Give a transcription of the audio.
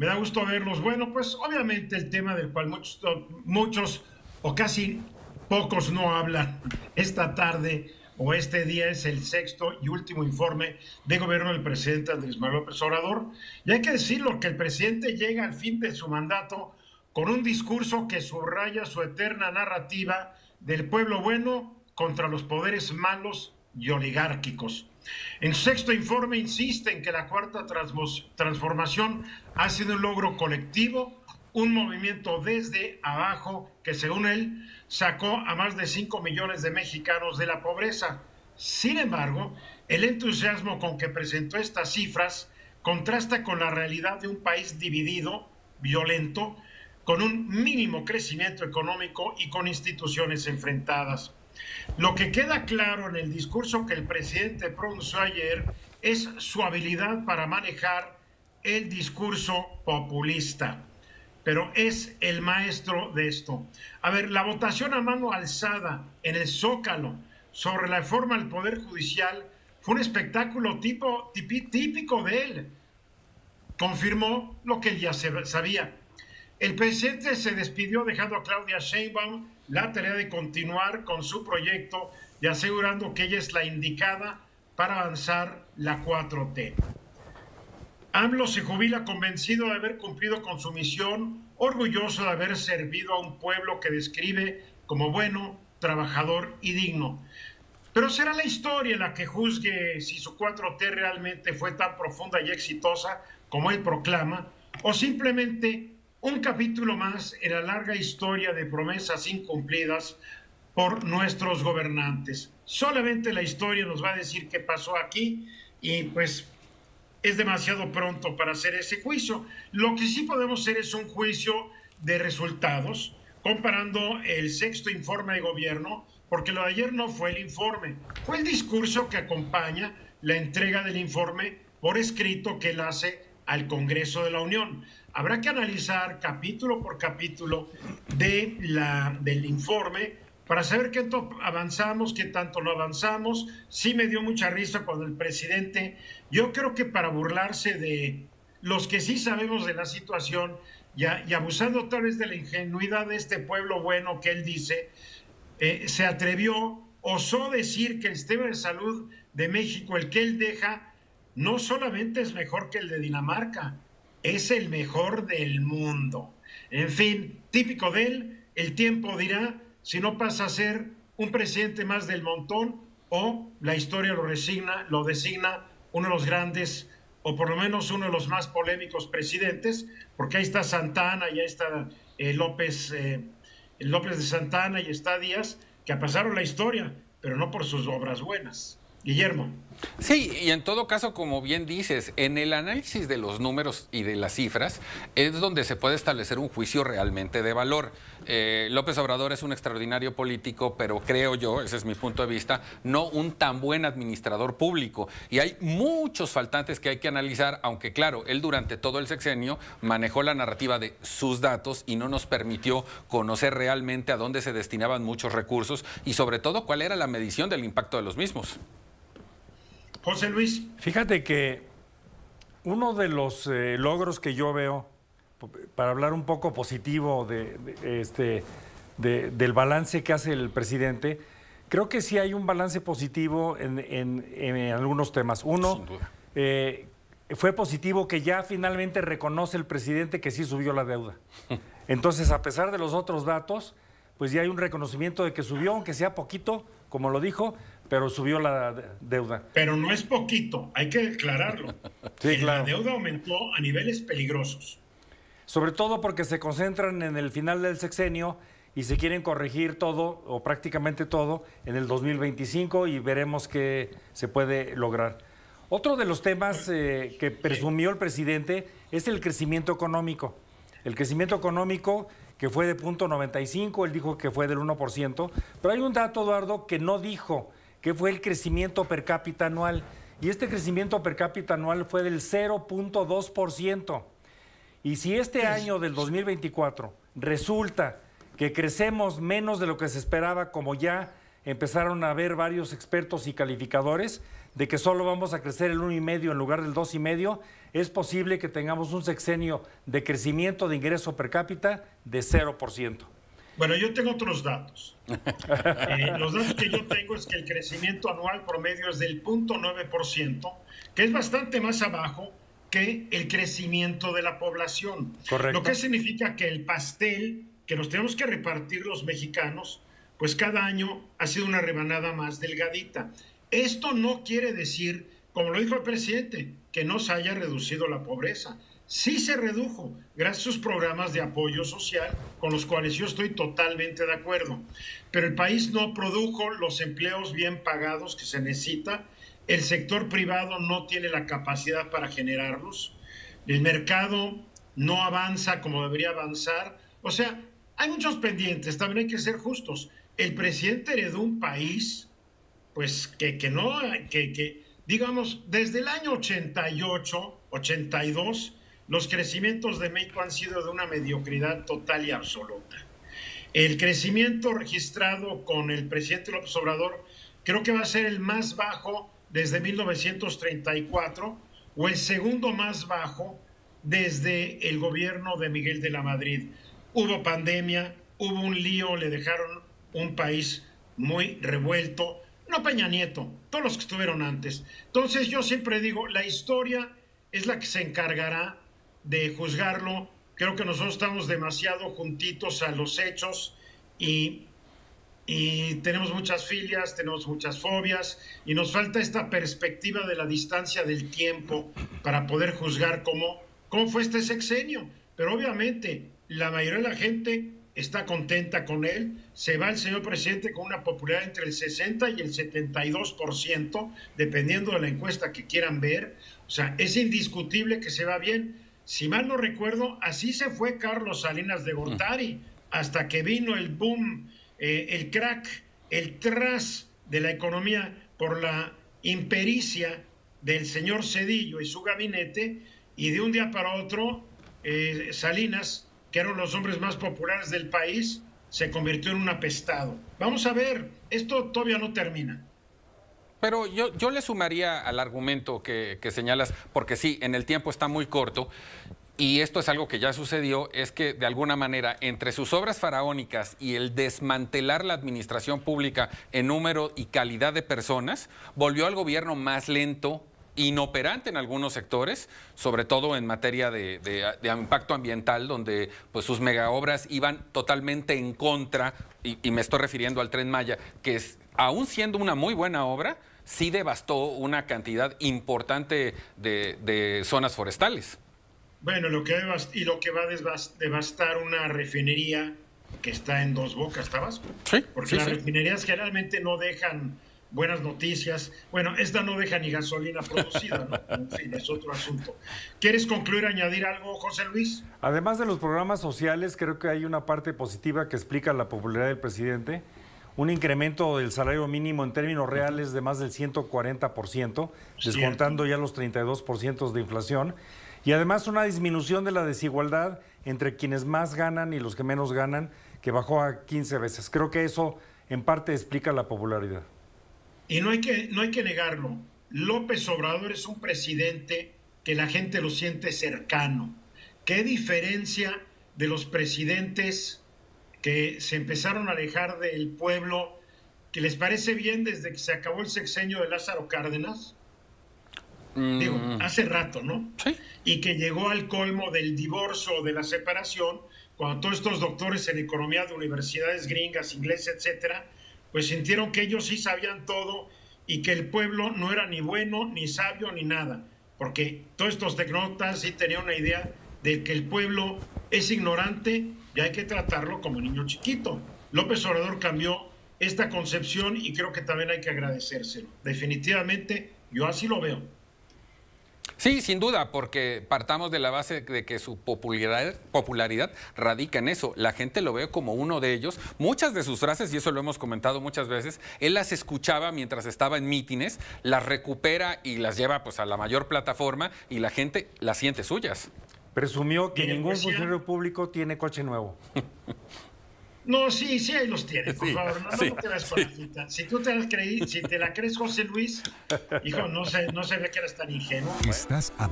Me da gusto verlos. Bueno, pues obviamente el tema del cual muchos o casi pocos no hablan esta tarde o este día es el sexto y último informe de gobierno del presidente Andrés Manuel López Obrador. Y hay que decirlo, que el presidente llega al fin de su mandato con un discurso que subraya su eterna narrativa del pueblo bueno contra los poderes malos y oligárquicos. En su sexto informe insiste en que la cuarta transformación ha sido un logro colectivo, un movimiento desde abajo que, según él, sacó a más de 5 millones de mexicanos de la pobreza. Sin embargo, el entusiasmo con que presentó estas cifras contrasta con la realidad de un país dividido, violento, con un mínimo crecimiento económico y con instituciones enfrentadas. Lo que queda claro en el discurso que el presidente pronunció ayer es su habilidad para manejar el discurso populista, pero es el maestro de esto. A ver, la votación a mano alzada en el Zócalo sobre la reforma al Poder Judicial fue un espectáculo típico de él. Confirmó lo que él ya sabía. El presidente se despidió dejando a Claudia Sheinbaum la tarea de continuar con su proyecto y asegurando que ella es la indicada para avanzar la 4T. AMLO se jubila convencido de haber cumplido con su misión, orgulloso de haber servido a un pueblo que describe como bueno, trabajador y digno. Pero será la historia la que juzgue si su 4T realmente fue tan profunda y exitosa como él proclama, o simplemente un capítulo más en la larga historia de promesas incumplidas por nuestros gobernantes. Solamente la historia nos va a decir qué pasó aquí y pues es demasiado pronto para hacer ese juicio. Lo que sí podemos hacer es un juicio de resultados, comparando el sexto informe de gobierno, porque lo de ayer no fue el informe, fue el discurso que acompaña la entrega del informe por escrito que él hace al Congreso de la Unión. Habrá que analizar capítulo por capítulo del informe para saber qué tanto avanzamos, qué tanto no avanzamos. Sí me dio mucha risa cuando el presidente, yo creo que para burlarse de los que sí sabemos de la situación y abusando tal vez de la ingenuidad de este pueblo bueno que él dice, se atrevió, osó decir que el sistema de salud de México, el que él deja, no solamente es mejor que el de Dinamarca, es el mejor del mundo. En fin, típico de él, el tiempo dirá si no pasa a ser un presidente más del montón o la historia lo designa uno de los grandes, o por lo menos uno de los más polémicos presidentes, porque ahí está Santana y ahí está López de Santana y está Díaz, que pasaron la historia, pero no por sus obras buenas. Guillermo. Sí, y en todo caso, como bien dices, en el análisis de los números y de las cifras es donde se puede establecer un juicio realmente de valor. López Obrador es un extraordinario político, pero creo yo, ese es mi punto de vista, no un tan buen administrador público. Y hay muchos faltantes que hay que analizar, aunque claro, él durante todo el sexenio manejó la narrativa de sus datos y no nos permitió conocer realmente a dónde se destinaban muchos recursos y sobre todo cuál era la medición del impacto de los mismos. José Luis. Fíjate que uno de los logros que yo veo, para hablar un poco positivo del balance que hace el presidente, creo que sí hay un balance positivo en algunos temas. Uno, fue positivo que ya finalmente reconoce el presidente que sí subió la deuda. Entonces, a pesar de los otros datos, pues ya hay un reconocimiento de que subió, aunque sea poquito, como lo dijo, pero subió la deuda. Pero no es poquito, hay que aclararlo. Sí, claro. La deuda aumentó a niveles peligrosos. Sobre todo porque se concentran en el final del sexenio y se quieren corregir todo, o prácticamente todo, en el 2025 y veremos qué se puede lograr. Otro de los temas que presumió el presidente es el crecimiento económico. El crecimiento económico que fue de 0.95, él dijo que fue del 1%, pero hay un dato, Eduardo, que no dijo, que fue el crecimiento per cápita anual. Y este crecimiento per cápita anual fue del 0.2%. Y si este año del 2024 resulta que crecemos menos de lo que se esperaba, como ya empezaron a ver varios expertos y calificadores, de que solo vamos a crecer el 1,5 en lugar del 2,5, es posible que tengamos un sexenio de crecimiento de ingreso per cápita de 0%. Bueno, yo tengo otros datos. Los datos que yo tengo es que el crecimiento anual promedio es del 0,9%, que es bastante más abajo que el crecimiento de la población. Correcto. Lo que significa que el pastel que nos tenemos que repartir los mexicanos, pues cada año ha sido una rebanada más delgadita. Esto no quiere decir, como lo dijo el presidente, que no se haya reducido la pobreza. Sí se redujo, gracias a sus programas de apoyo social, con los cuales yo estoy totalmente de acuerdo. Pero el país no produjo los empleos bien pagados que se necesita, el sector privado no tiene la capacidad para generarlos, el mercado no avanza como debería avanzar. O sea, hay muchos pendientes, también hay que ser justos. El presidente heredó un país, pues que digamos, desde el año 88, 82, los crecimientos de México han sido de una mediocridad total y absoluta. El crecimiento registrado con el presidente López Obrador creo que va a ser el más bajo desde 1934 o el segundo más bajo desde el gobierno de Miguel de la Madrid. Hubo pandemia, hubo un lío, le dejaron un país muy revuelto. No Peña Nieto, todos los que estuvieron antes. Entonces yo siempre digo, la historia es la que se encargará de juzgarlo. Creo que nosotros estamos demasiado juntitos a los hechos y tenemos muchas filias, tenemos muchas fobias y nos falta esta perspectiva de la distancia del tiempo para poder juzgar cómo fue este sexenio. Pero obviamente la mayoría de la gente está contenta con él. Se va el señor presidente con una popularidad entre el 60 y el 72%, dependiendo de la encuesta que quieran ver. O sea, es indiscutible que se va bien. Si mal no recuerdo, así se fue Carlos Salinas de Gortari, hasta que vino el boom, el crack, el tras de la economía por la impericia del señor Zedillo y su gabinete, y de un día para otro, Salinas, que eran los hombres más populares del país, se convirtió en un apestado. Vamos a ver, esto todavía no termina. Pero yo le sumaría al argumento que señalas, porque sí, en el tiempo está muy corto, y esto es algo que ya sucedió, es que de alguna manera, entre sus obras faraónicas y el desmantelar la administración pública en número y calidad de personas, volvió al gobierno más lento, inoperante en algunos sectores, sobre todo en materia de impacto ambiental, donde pues sus megaobras iban totalmente en contra, y me estoy refiriendo al Tren Maya, que aún siendo una muy buena obra, sí devastó una cantidad importante de zonas forestales. Bueno, lo que va a devastar una refinería que está en Dos Bocas, Tabasco. Sí, porque las refinerías generalmente no dejan buenas noticias. Bueno, esta no deja ni gasolina producida, ¿no? En fin, es otro asunto. ¿Quieres concluir, añadir algo, José Luis? Además de los programas sociales, creo que hay una parte positiva que explica la popularidad del presidente. Un incremento del salario mínimo en términos reales de más del 140%, descontando ya los 32% de inflación. Y además una disminución de la desigualdad entre quienes más ganan y los que menos ganan, que bajó a 15 veces. Creo que eso en parte explica la popularidad. Y no hay que negarlo. López Obrador es un presidente que la gente lo siente cercano. ¿Qué diferencia de los presidentes que se empezaron a alejar del pueblo, que les parece bien desde que se acabó el sexenio de Lázaro Cárdenas? Digo, hace rato, ¿no? Sí. Y que llegó al colmo del divorcio o de la separación, cuando todos estos doctores en economía de universidades gringas, inglesas, etcétera, pues sintieron que ellos sí sabían todo y que el pueblo no era ni bueno, ni sabio, ni nada, porque todos estos tecnócratas sí tenían una idea de que el pueblo es ignorante y hay que tratarlo como niño chiquito. López Obrador cambió esta concepción y creo que también hay que agradecérselo. Definitivamente, yo así lo veo. Sí, sin duda, porque partamos de la base de que su popularidad radica en eso. La gente lo ve como uno de ellos. Muchas de sus frases, y eso lo hemos comentado muchas veces, él las escuchaba mientras estaba en mítines, las recupera y las lleva pues a la mayor plataforma y la gente las siente suyas. Presumió que ningún funcionario público tiene coche nuevo. No, sí, ahí los tienes, por Sí, favor, no sí, te das con la cita. Si tú te si te la crees, José Luis, hijo, no se ve que eres tan ingenuo. Estás abriendo